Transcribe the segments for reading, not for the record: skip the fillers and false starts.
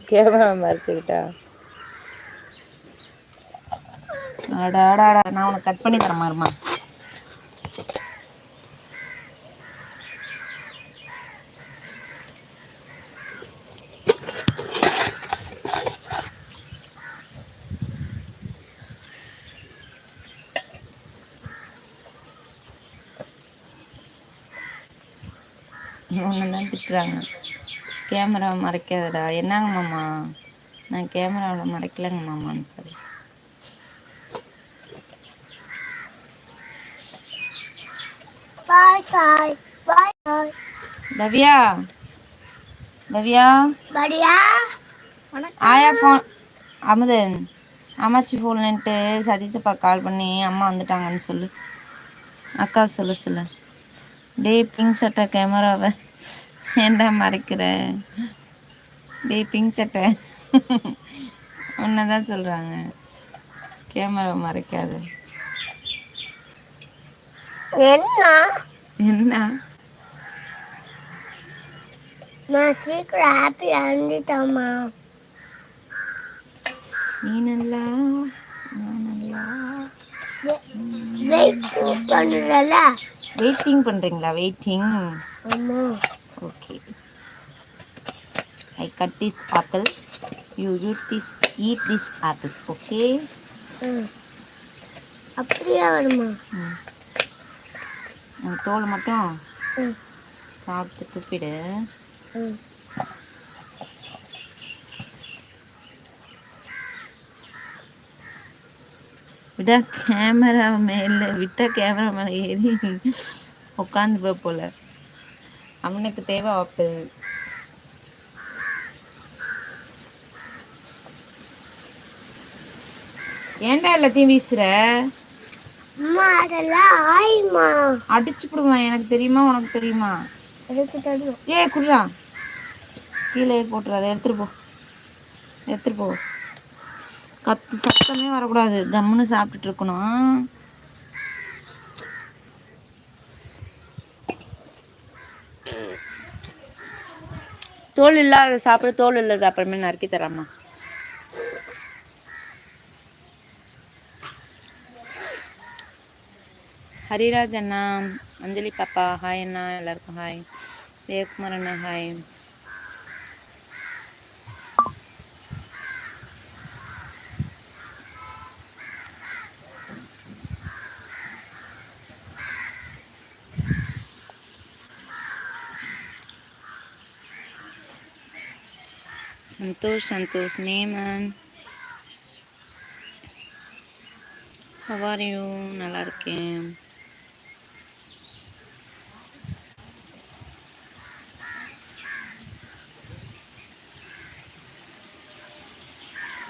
Camera மறைச்சுக்கிட்டா அடாடாடா நான் உனக்கு கட் பண்ணி தரேன் இருமா. ஒன்றுதான் திட்டுறாங்க, கேமரா மறைக்காதடா. என்னங்க மாமா, நான் கேமராவில் மறைக்கலைங்க மாமான்னு சொல்லி. தவ்யா தவ்யா ஆயா ஃபோன் அமுதன் அம்மாச்சி ஃபோன்லன்ட்டு சதீஷப்பா கால் பண்ணி அம்மா வந்துட்டாங்கன்னு சொல்லு. அக்கா சொல்லு. டே பிங்க் சட்டை கேமராவை ஏன்டா மறைக்கிற? டே பிங்க் சட்டை உன்னதான் சொல்றாங்க, கேமரா மறைக்காது. என்ன நான் சீக்கிரம் ஹாப்பி அழுந்துட்டோமா. நீ நல்லா வெயிட்டிங் பண்ணுறல. வெயிட்டிங் பண்ணுறீங்களா? Waiting. Okay. I cut this apple. You eat this apple. Okay? அப்படியே வருமா? தோல் மட்டும் சாப்பிட்டு துப்பிடு. விட்டா கேமரா மேலே ஏறி உட்காந்து போல. அவனுக்கு தேவை ஆப்பிள். ஏன்டா எல்லாத்தையும் வீசுற? அடிச்சு விடுவான். எனக்கு தெரியுமா உனக்கு தெரியுமா? ஏ குடுறா, கீழே போட்டுறாத. எடுத்துட்டு போ. கத்து சத்தமே வரக்கூடாது, கம்முன்னு சாப்பிட்டுட்டு இருக்கணும். தோல் இல்லாத சாப்பிட, தோல் இல்லாத அப்புறமே நறுக்கி தராமா. ஹரிராஜ் அண்ணா, அஞ்சலி பாப்பா ஹாய் அண்ணா, எல்லாருக்கும் ஹாய். தேவகுமார் அண்ணா ஹாய். சந்தோஷ் நேமன், how are you? நல்லா இருக்கேன்.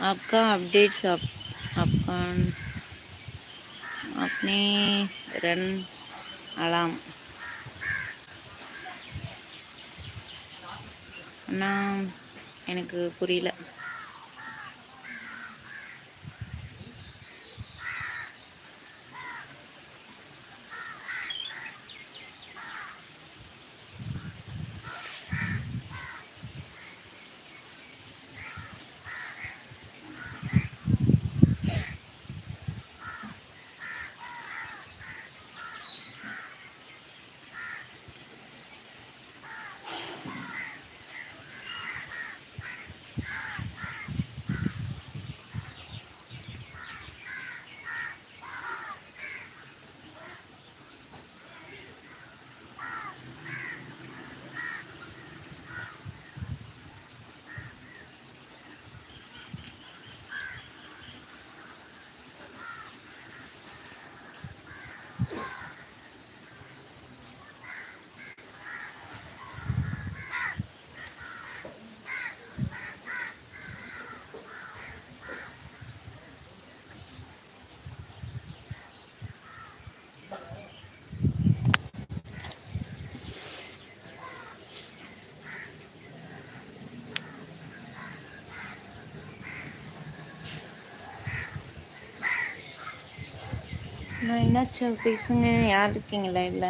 आपका अपडेट्स आपका अपने रन अलार्म அண்ணா எனக்கு புரியல. நான் என்னாச்சு பேசுங்க, யார் இருக்கீங்க லைவ்ல?